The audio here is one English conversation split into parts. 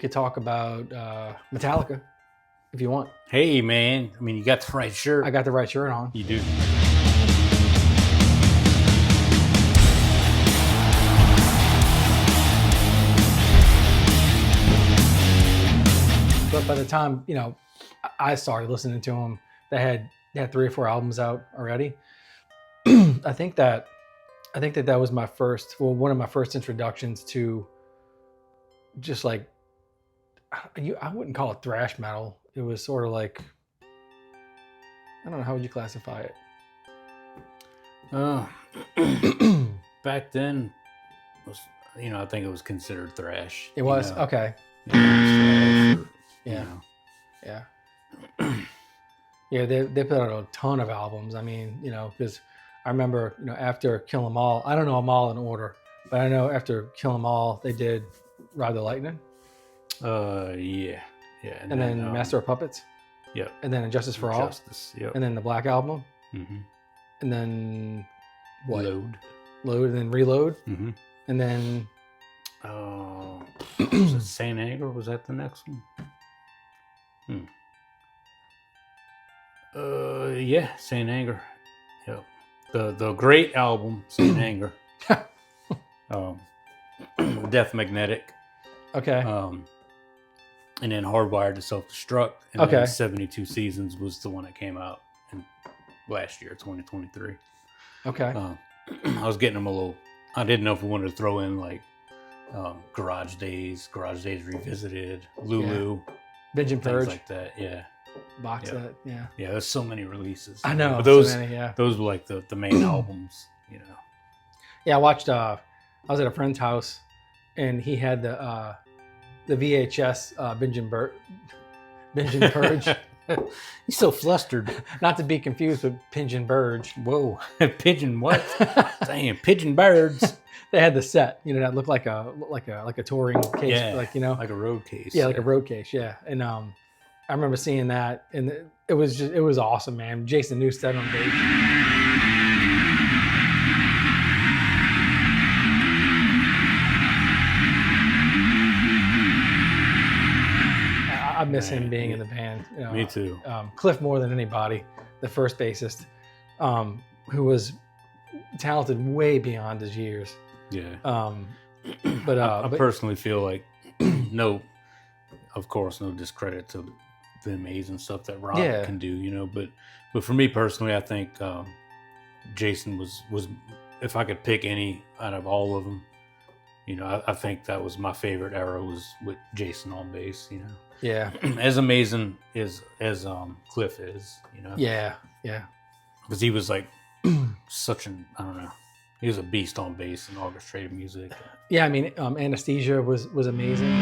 could talk about Metallica if you want. Hey, man. I mean, you got the right shirt. I got the right shirt on. You do. But by the time, I started listening to them, they had 3 or 4 albums out already. I think that was my first, one of my first introductions to just like, I wouldn't call it thrash metal. It was sort of like, I don't know, how would you classify it? Back then, I think it was considered thrash. It was? Okay. Yeah. Yeah. Yeah, they put out a ton of albums. I mean, because I remember, after Kill 'Em All, I don't know them all in order, but I know after Kill 'Em All, they did Ride the Lightning. Yeah. And then Master of Puppets. Yep. And then Injustice for All. Yep. And then the Black Album. Mm-hmm. And then what? Load, and then Reload. Mm-hmm. And then was it Saint Anger? Was that the next one? Yeah, Saint Anger. Yep. The great album, Saint Anger. Death Magnetic. Okay. And then Hardwired to Self-Destruct. And then 72 Seasons was the one that came out in last year, 2023. Okay. I was getting them a little. I didn't know if we wanted to throw in like Garage Days Revisited, Lulu, Binge and things Purge, like that. Yeah. box set. Yeah. Yeah, there's so many releases. I know. But those, so many, yeah. those were like the main albums. Yeah, I watched. I was at a friend's house, and he had the VHS Binge and Purge. He's so flustered. Not to be confused with Pigeon Burge. Whoa, pigeon what? Damn, pigeon birds. They had the set, that looked like a touring case, Yeah, like like a road case. Yeah, like a road case. Yeah, and I remember seeing that, and it was awesome, man. Jason Newsted on bass. I miss him being in the band. Me too. Cliff more than anybody, the first bassist, who was talented way beyond his years. Yeah. But I personally feel like of course, no discredit to the amazing stuff that Rob can do, but for me personally, I think Jason was if I could pick any out of all of them, I think that was my favorite era was with Jason on bass, Yeah. As amazing as Cliff is, Yeah. because he was like such I don't know, he was a beast on bass and orchestrated music. Yeah, I mean, Anesthesia was amazing.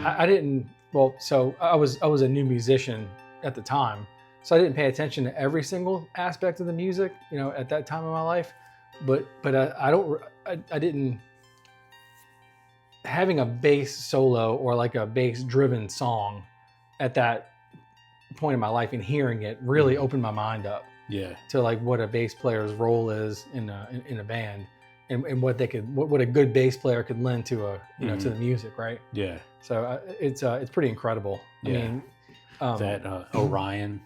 I didn't. Well, so I was a new musician at the time, so I didn't pay attention to every single aspect of the music, at that time in my life. But I didn't. Having a bass solo or like a bass driven song at that point in my life and hearing it really opened my mind up. Yeah. To like what a bass player's role is in a band, and what a good bass player could lend to to the music, right? Yeah. So it's pretty incredible. Yeah. I mean, that Orion.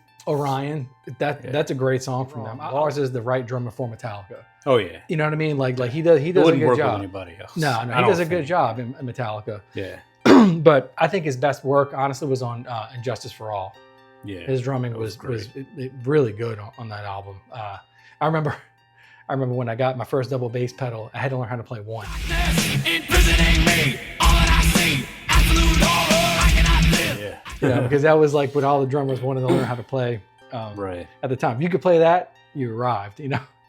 That's a great song from them. Ours is the right drummer for Metallica. Oh yeah. You know what I mean? Like he does a good job. With anybody else. No, he does a good job in Metallica. Yeah. But I think his best work, honestly, was on Injustice for All. Yeah. His drumming was really good on that album. I remember when I got my first double bass pedal, I had to learn how to play one. Yeah. Because that was like what all the drummers wanted to learn how to play. Right. At the time, if you could play that, you arrived.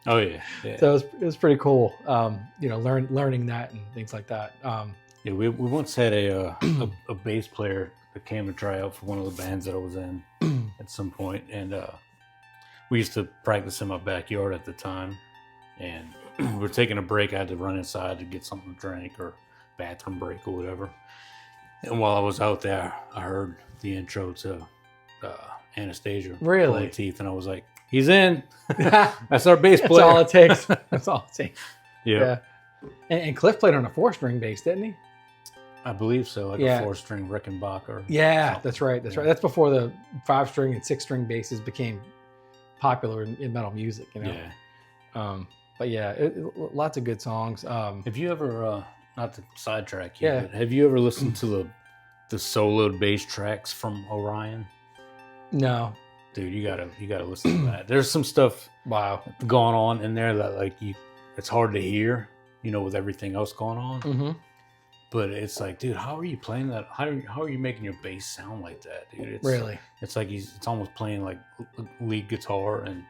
Oh yeah. So it was pretty cool. Learning that and things like that. Yeah, we once had a bass player that came to try out for one of the bands that I was in at some point, and we used to practice in my backyard at the time, and we were taking a break. I had to run inside to get something to drink or bathroom break or whatever. And while I was out there, I heard the intro to Anastasia. Really? Pulling Teeth, and I was like, he's in. That's our bass player. That's all it takes. That's all it takes. Yep. Yeah. And Cliff played on a 4-string bass, didn't he? I believe so, like a 4-string Rickenbacker. Yeah, something. that's right. That's right. That's before the 5-string and 6-string basses became popular in metal music. You know. Yeah. But yeah, lots of good songs. Have you ever, not to sidetrack you, but have you ever listened to the soloed bass tracks from Orion? No. Dude, you gotta listen to that. There's some stuff going on in there that like it's hard to hear, you know, with everything else going on. Mm-hmm. But it's like, dude, how are you playing that? How are you making your bass sound like that, dude? It's like it's almost playing like lead guitar, and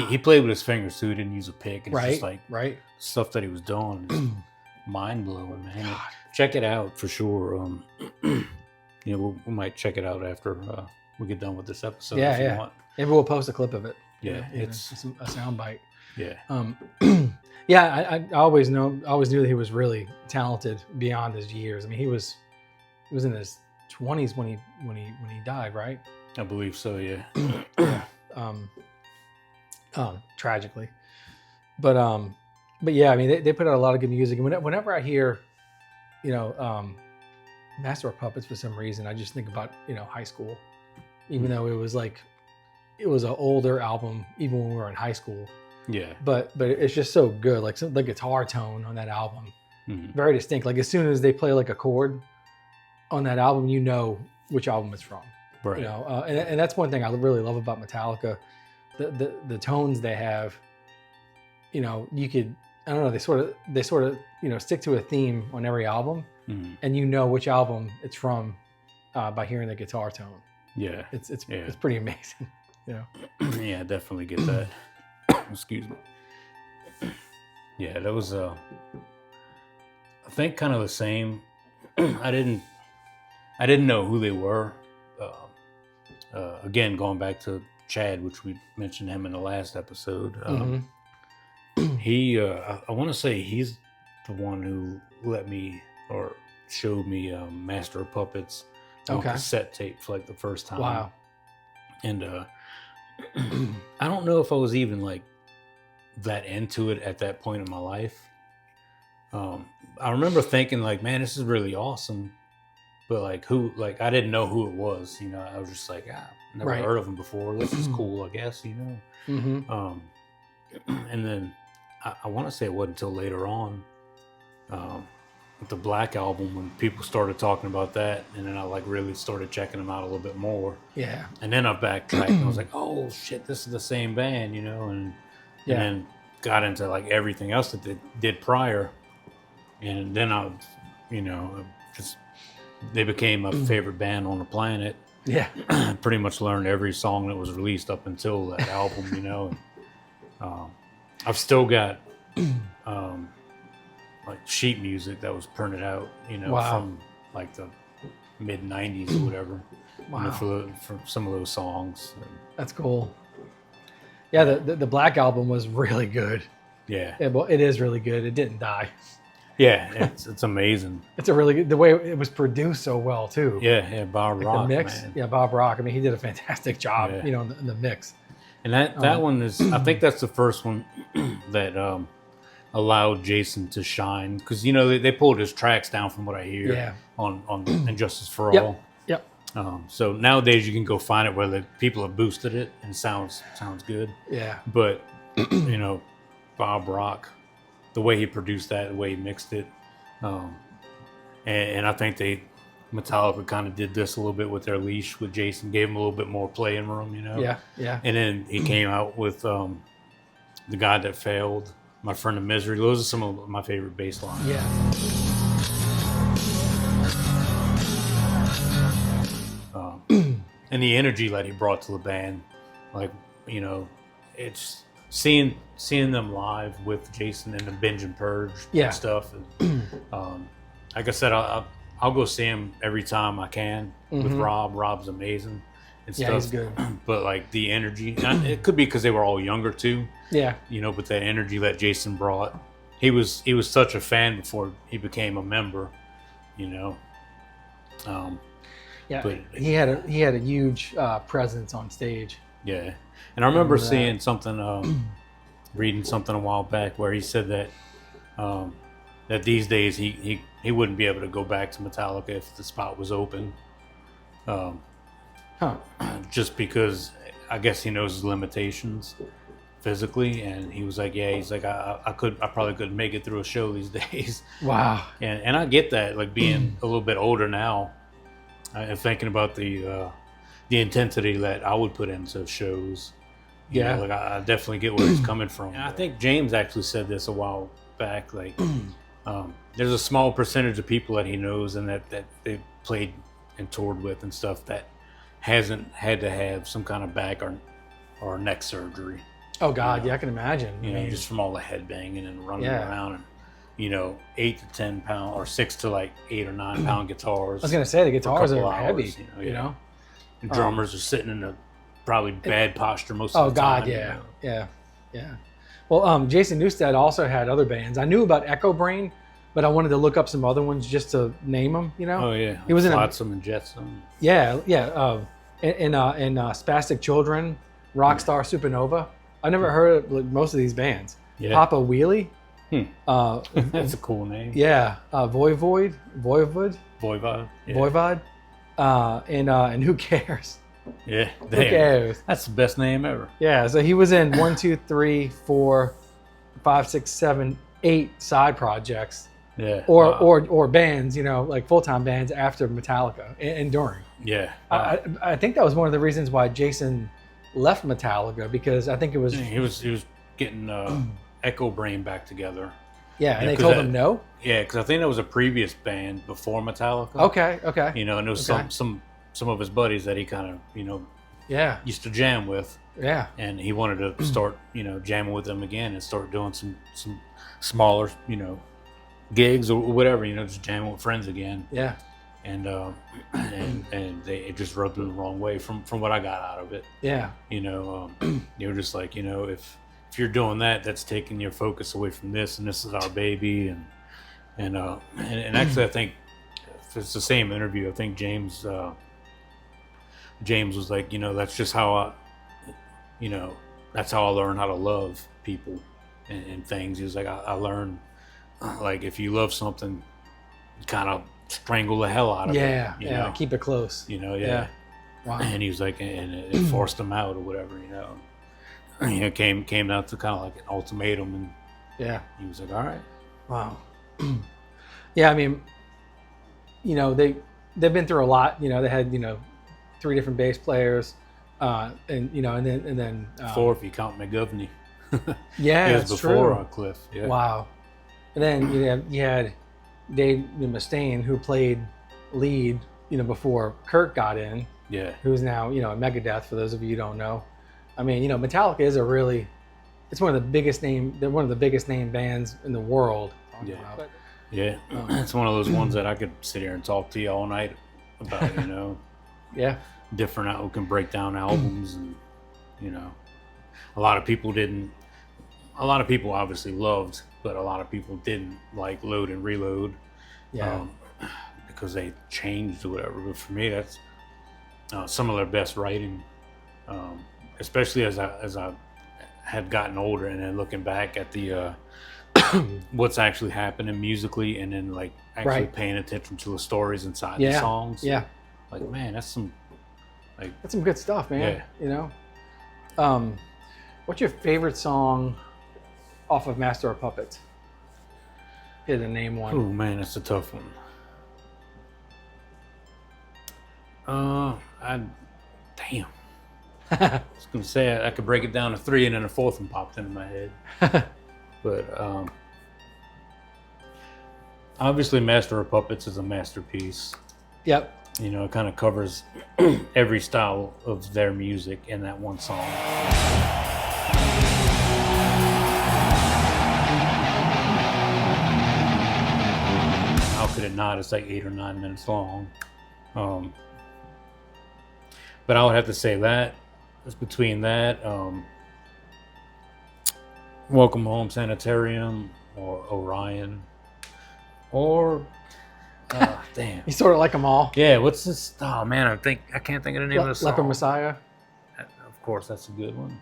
he played with his fingers too. He didn't use a pick. And it's just like stuff that he was doing is mind blowing, man. God. Check it out for sure. You know, we might check it out after we get done with this episode. If you want. Maybe we'll post a clip of it. Yeah, it's a sound bite. Yeah. Yeah, I always knew that he was really talented beyond his years. I mean, he was in his 20s when he died, right? I believe so. Yeah. Tragically, but yeah, I mean, they put out a lot of good music, and whenever I hear, you know, Master of Puppets, for some reason, I just think about, you know, high school, even though it was an older album, even when we were in high school. Yeah. But it's just so good. Like the guitar tone on that album, very distinct. Like as soon as they play like a chord on that album, you know which album it's from. Right. You know, and that's one thing I really love about Metallica, the tones they have. You know, you could, I don't know, they sort of you know, stick to a theme on every album, and you know which album it's from by hearing the guitar tone. Yeah. It's pretty amazing. You know. Yeah, definitely get that. Excuse me. Yeah, that was I think kind of the same. I didn't know who they were. Again, going back to Chad, which we mentioned him in the last episode. He, I want to say he's the one who let me or showed me Master of Puppets on cassette tape for like the first time. Wow. And I don't know if I was even like that into it at that point in my life. I remember thinking like, man, this is really awesome, but like I didn't know who it was. You know, I was just like, never heard of him before. This is cool, I guess. You know. And then I want to say it wasn't until later on, with the Black Album, when people started talking about that, and then I like really started checking them out a little bit more. Yeah. And then I backtracked and I was like, oh shit, this is the same band, you know, and then got into like everything else that they did prior, and then I, you know, just they became my favorite band on the planet. Yeah. Pretty much learned every song that was released up until that album, you know. And, I've still got like sheet music that was printed out, you know, from like the mid '90s or whatever. Wow. You know, for some of those songs. That's cool. Yeah, the Black Album was really good. Yeah. Well, it is really good. It didn't die. Yeah, it's amazing. It's a really good, the way it was produced so well too. Yeah, Bob Rock, the mix. man. Yeah, Bob Rock. I mean, he did a fantastic job, you know, in the mix. And that one is, I think that's the first one that allowed Jason to shine, because you know they pulled his tracks down from what I hear on Injustice for All. Yep. So nowadays you can go find it where the people have boosted it and sounds good. Yeah. But you know, Bob Rock, the way he produced that, the way he mixed it, and I think Metallica kind of did this a little bit with their Leash with Jason, gave him a little bit more playing room, you know. Yeah. And then he came out with The God That Failed, My Friend of Misery. Those are some of my favorite bass lines. Yeah. And the energy that he brought to the band, like, you know, it's seeing them live with Jason and the Binge and Purge and stuff. And, like I said, I'll go see him every time I can with Rob. Rob's amazing and stuff. He's good. But like the energy, it could be because they were all younger too. Yeah. You know, but that energy that Jason brought, he was such a fan before he became a member, you know. Yeah, but he had a huge presence on stage. Yeah, and I remember seeing something, reading something a while back where he said that that these days he wouldn't be able to go back to Metallica if the spot was open, just because I guess he knows his limitations physically, and he was like, yeah, he's like, I probably couldn't make it through a show these days. Wow. And I get that, like being a little bit older now, and thinking about the intensity that I would put into shows. You know, like I definitely get where he's coming from. And I think James actually said this a while back, like there's a small percentage of people that he knows and that they've played and toured with and stuff that hasn't had to have some kind of back or neck surgery. Oh God, yeah, I can imagine. You know, just from all the headbanging and running around, and 8 to 10 pound or 6 to like 8 or 9 pound guitars. I was gonna say the guitars are heavy. You know, and drummers are sitting in a probably bad posture most of the time. Oh God, yeah. Well, Jason Newsted also had other bands. I knew about Echo Brain, but I wanted to look up some other ones just to name them. You know. Oh yeah. He was in Flotsam and Jetsam. Yeah. In Spastic Children, Rockstar Supernova. I never heard of like, most of these bands. Yeah. Papa Wheelie. That's a cool name. Yeah. Voivod. Yeah. And Who Cares? Yeah. Who cares? That's the best name ever. Yeah. So he was in 1, 2, 3, 4, 5, 6, 7, 8 side projects. Yeah. Or bands, like full-time bands after Metallica and during. Yeah. I think that was one of the reasons why Jason left Metallica, because I think it was he was getting Echo Brain back together. Yeah, and they told him no. Yeah, because I think that was a previous band before Metallica. Okay. And there was some of his buddies that he kind of used to jam with. Yeah. And he wanted to start jamming with them again and start doing some smaller gigs or whatever, just jamming with friends again. Yeah. And it just rubbed them the wrong way from what I got out of it. Yeah. They were just like, if you're doing that, that's taking your focus away from this, and this is our baby. And actually, I think if it's the same interview, I think James was like, that's just how that's how I learned how to love people and things. He was like, I learned, like, if you love something, kind of strangle the hell out of it. Yeah, keep it close. Yeah. Wow. And he was like, and it forced him out or whatever, came down to kind of like an ultimatum, and he was like, all right. Wow. Yeah, I mean, they've been through a lot. They had 3 different bass players, and then 4 if you count McGovney. Yeah, it was before Cliff. Yeah. Wow. And then you had Dave Mustaine, who played lead, before Kurt got in. Yeah. Who's now, at Megadeth, for those of you who don't know. I mean, Metallica is it's one of the biggest name bands in the world. Yeah. Yeah. It's one of those ones that I could sit here and talk to you all night about, Yeah. Different out, can break down albums, and, a lot of people obviously loved, but a lot of people didn't like Load and Reload. Yeah. Because they changed or whatever. But for me, that's some of their best writing, especially as I had gotten older, and then looking back at the what's actually happening musically, and then like actually paying attention to the stories inside the songs. Yeah. Like, man, that's some good stuff, man. Yeah. What's your favorite song off of Master of Puppets? Here to name one. Oh man, that's a tough one. Damn. I was gonna say I could break it down to 3, and then a 4th one popped into my head. But obviously, Master of Puppets is a masterpiece. Yep. It kind of covers every style of their music in that one song. How could it not? It's like 8 or 9 minutes long. But I would have to say that it's between that, Welcome Home Sanitarium, or Orion, or damn. You sort of like them all. Yeah. What's this? Oh man, I can't think of the name of the song. Leper Messiah. Of course, that's a good one.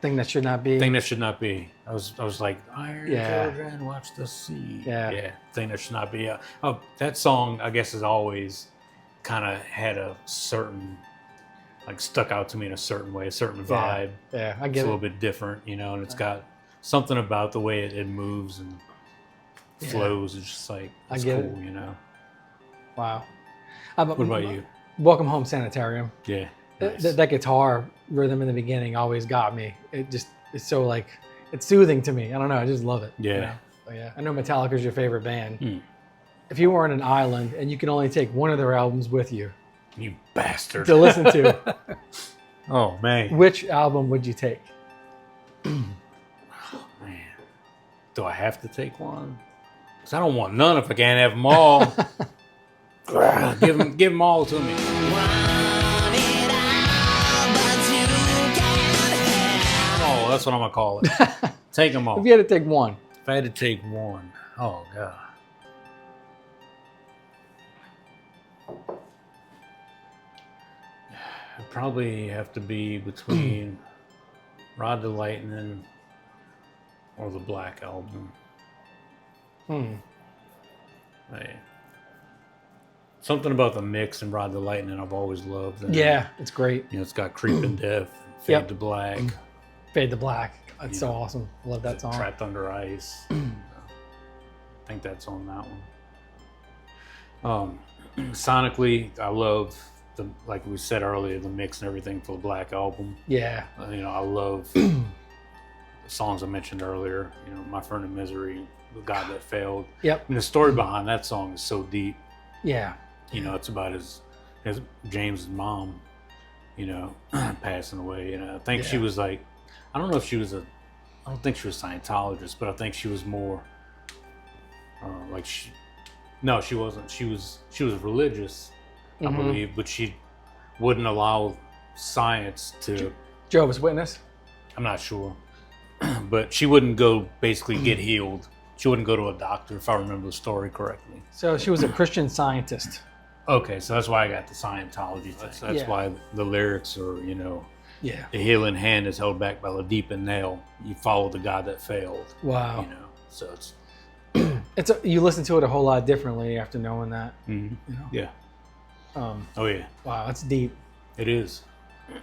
Thing That Should Not Be. Thing That Should Not Be. I was like, iron children, watch the sea. Yeah. Thing That Should Not Be. That song, I guess, has always kind of had a certain, like, stuck out to me in a certain way, a certain vibe. Yeah, I get it. It's a little bit different, you know, and it's got something about the way it moves and flows. It's just like, it's cool, you know. Wow. What about you? Welcome Home Sanitarium. Yeah. Nice. That guitar rhythm in the beginning always got me. It's so, like, it's soothing to me. I don't know. I just love it. Yeah. You know? But yeah. I know Metallica's your favorite band. If you were on an island and you can only take one of their albums with you, you bastard, to listen to, oh man, which album would you take? Oh man, do I have to take one? Because I don't want none if I can't have them all. give them all to me. Oh, that's what I'm gonna call it. Take them all. If you had to take one. If I had to take one, oh god. It'd probably have to be between Ride the Lightning or the Black Album. Hey. Something about the mix and Ride the Lightning I've always loved. And, yeah, it's great. You know, it's got Creeping Death, Fade to Black. Fade to Black. That's so awesome. I love that song. Trapped Under Ice. I think that's on that one. Sonically, I love, like we said earlier, the mix and everything for the Black Album. Yeah. You know, I love the songs I mentioned earlier. You know, My Friend in Misery, The God That Failed. Yep. And the story behind that song is so deep. Yeah. You know, it's about his James' mom, you know, passing away. And I think she was like, I don't know if she was I don't think she was a Scientologist, but I think she was more no, she wasn't. She was religious, I believe, but she wouldn't allow science to. Jehovah's Witness? I'm not sure, but she wouldn't go basically get healed. She wouldn't go to a doctor, if I remember the story correctly. So she was a Christian Scientist. Okay, so that's why I got the Scientology thing. That's why the lyrics are, you know, the healing hand is held back by the deepened nail. You follow the God that failed. Wow. You know, so it's you listen to it a whole lot differently after knowing that. You know? Yeah. Oh yeah. Wow, that's deep. It is.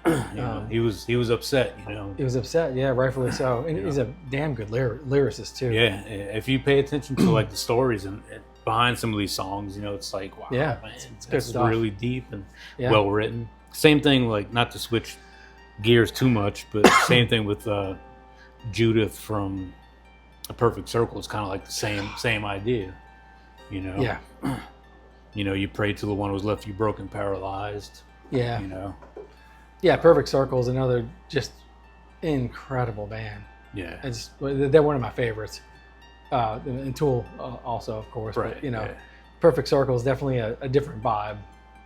You know, he was upset. You know. He was upset. Yeah, rightfully so. And he's a damn good lyricist too. Yeah. If you pay attention to like the stories and behind some of these songs, you know, it's like, wow, man, it's really deep and well written. Same thing, like, not to switch gears too much, but same thing with Judith from A Perfect Circle. It's kind of like the same idea, you know. Yeah. You know, you pray to the one who was left you broken, paralyzed. Yeah. You know. Yeah, Perfect Circle is another just incredible band. Yeah. They're one of my favorites. And Tool also, of course. Right. But, you know, Perfect Circle is definitely a different vibe.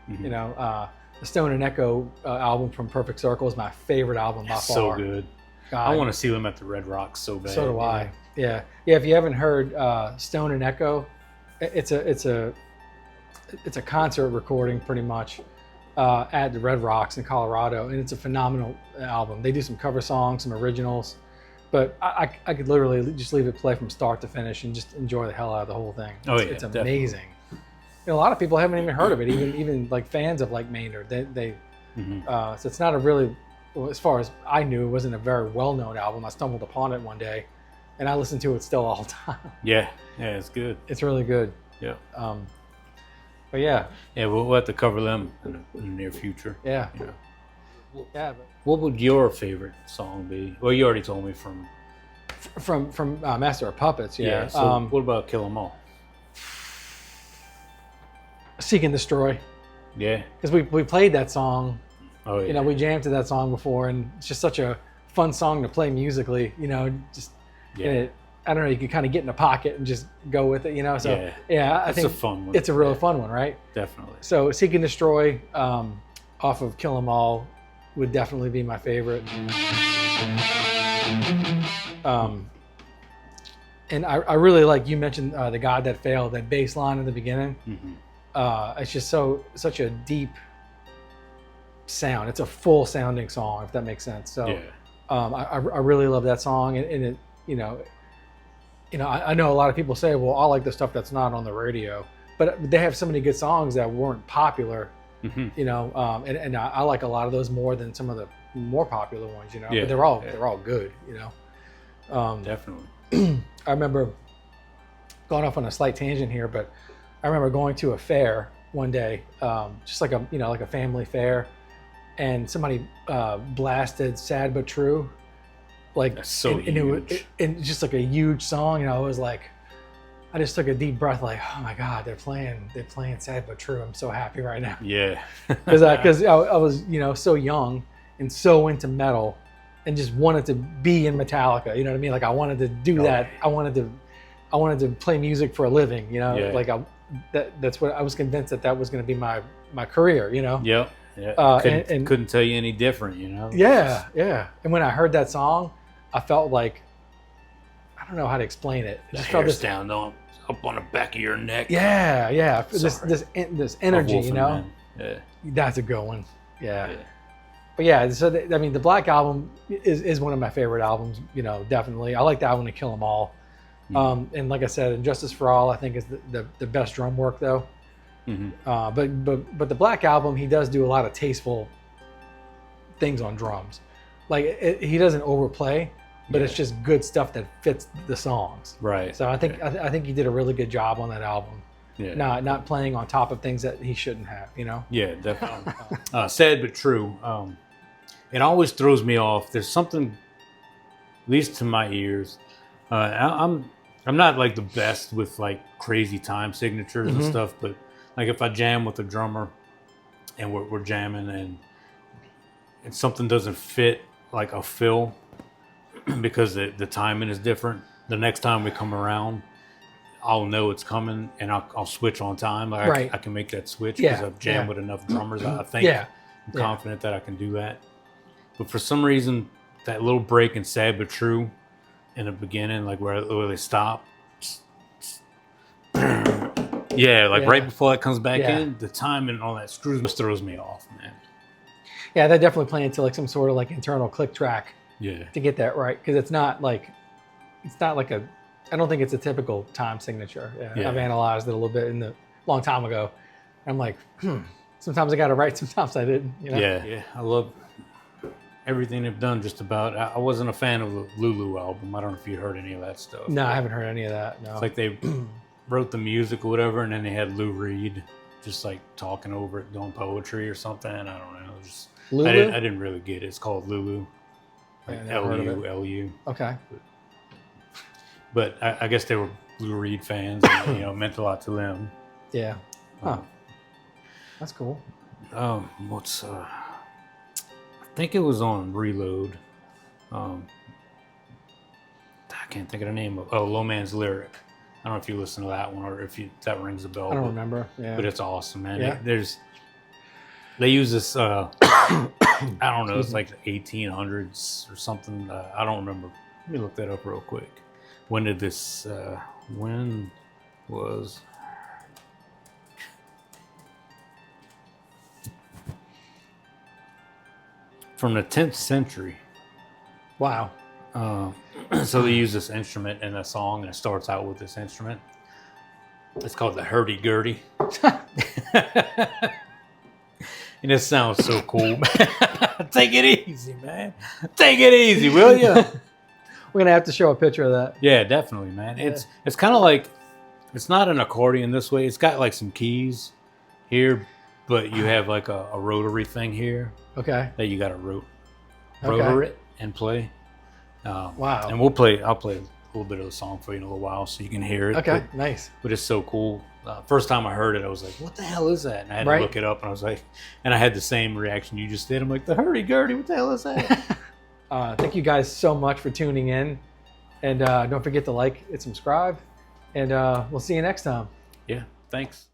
You know, the Stone and Echo album from Perfect Circle is my favorite album by far. So good. God. I want to see them at the Red Rocks so bad. So do I. Yeah. If you haven't heard Stone and Echo, it's a concert recording pretty much at the Red Rocks in Colorado, and it's a phenomenal album. They do some cover songs, some originals, but I could literally just leave it play from start to finish and just enjoy the hell out of the whole thing. It's amazing. You know, a lot of people haven't even heard of it, even like fans of like Maynard. So it's not a really, well, as far as I knew, it wasn't a very well-known album. I stumbled upon it one day, and I listen to it still all the time. Yeah, it's good. It's really good. Yeah. But yeah. Yeah, we'll have to cover them in the near future. Yeah. You know. Yeah. But what would your favorite song be? Well, you already told me from Master of Puppets. Yeah. So what about Kill 'Em All? Seek and Destroy. Yeah. Because we played that song. Oh yeah. You know, we jammed to that song before, and it's just such a fun song to play musically. You know, just I don't know. You can kind of get in a pocket and just go with it. You know. So I think it's a fun one. It's a real fun one, right? Definitely. So Seek and Destroy off of Kill 'Em All would definitely be my favorite. And I really like, you mentioned The God That Failed, that bass line in the beginning. It's just such a deep sound. It's a full sounding song, if that makes sense. So Yeah. I really love that song, and it, I know a lot of people say, well, I like the stuff that's not on the radio, but they have so many good songs that weren't popular, Mm-hmm. and I like a lot of those more than some of the more popular ones, Yeah, but they're all good, Definitely. I remember going off on a slight tangent here, but I remember going to a fair one day, just like a family fair, and somebody blasted "Sad But True," like That's so and it was just like a huge song, and I was like, I just took a deep breath, like, oh my God, they're playing "Sad But True." I'm so happy right now. Yeah. Because I was so young and so into metal, and just wanted to be in Metallica. You know what I mean? Like I wanted to do that. I wanted to play music for a living. Like that's what I was convinced that was going to be my career. Yep. Yeah. Couldn't tell you any different. Yeah, yeah. And when I heard that song, I felt like, I don't know how to explain it. It just felt this down up on the back of your neck. Yeah, yeah. This energy, Yeah. That's a good one. Yeah. But yeah, so the Black Album is one of my favorite albums. Definitely. I like the album to Kill 'Em All. Mm-hmm. And like I said, Injustice for All, I think is the best drum work though. Mm-hmm. But the Black Album, he does do a lot of tasteful things on drums. Like he doesn't overplay, but it's just good stuff that fits the songs. Right. So I think he did a really good job on that album. Yeah. Not playing on top of things that he shouldn't have. Yeah, definitely. Sad but true. It always throws me off. There's something, at least to my ears. I'm not like the best with like crazy time signatures and stuff, but like if I jam with a drummer and we're jamming and something doesn't fit like a fill because the timing is different, the next time we come around, I'll know it's coming and I'll switch on time. Like I can make that switch because I've jammed with enough drummers. I think I'm confident that I can do that. But for some reason, that little break in Sad But True in the beginning, like where they stop. Right before that comes back in, the timing and all that throws me off, man. Yeah, they're definitely playing to like some sort of like internal click track. Yeah. To get that right, because it's not like I don't think it's a typical time signature. Yeah. I've analyzed it a little bit long time ago. I'm like, sometimes I got it right, sometimes I didn't. Yeah. I love everything they've done. Just about. I wasn't a fan of the Lulu album. I don't know if you heard any of that stuff. No, I haven't heard any of that. No. It's like they wrote the music or whatever, and then they had Lou Reed just like talking over it, doing poetry or something. I don't know. Lulu? I didn't really get it. It's called Lulu. Like L-U. Okay. But I guess they were Lou Reed fans, and, it meant a lot to them. Yeah. Huh. That's cool. I think it was on Reload. I can't think of the name of. Low Man's Lyric. I don't know if you listen to that one or if that rings a bell. I don't remember. Yeah. But it's awesome, man. Yeah. They use this. I don't know. It's like 1800s or something. I don't remember. Let me look that up real quick. When did this? When was? From the 10th century. Wow. So they use this instrument in a song, and it starts out with this instrument. It's called the hurdy-gurdy. And it sounds so cool. Take it easy, man. Take it easy, will you? We're going to have to show a picture of that. Yeah, definitely, man. Yeah. It's kind of like, it's not an accordion this way. It's got like some keys here, but you have like a rotary thing here. Okay. That you got to rotor it and play. Wow. And I'll play a little bit of the song for you in a little while so you can hear it. Okay, nice. But it's so cool. First time I heard it, I was like, what the hell is that? And I had to look it up, and I was like, and I had the same reaction you just did. I'm like, the hurdy-gurdy, what the hell is that? Thank you guys so much for tuning in. And don't forget to like and subscribe. And we'll see you next time. Yeah, thanks.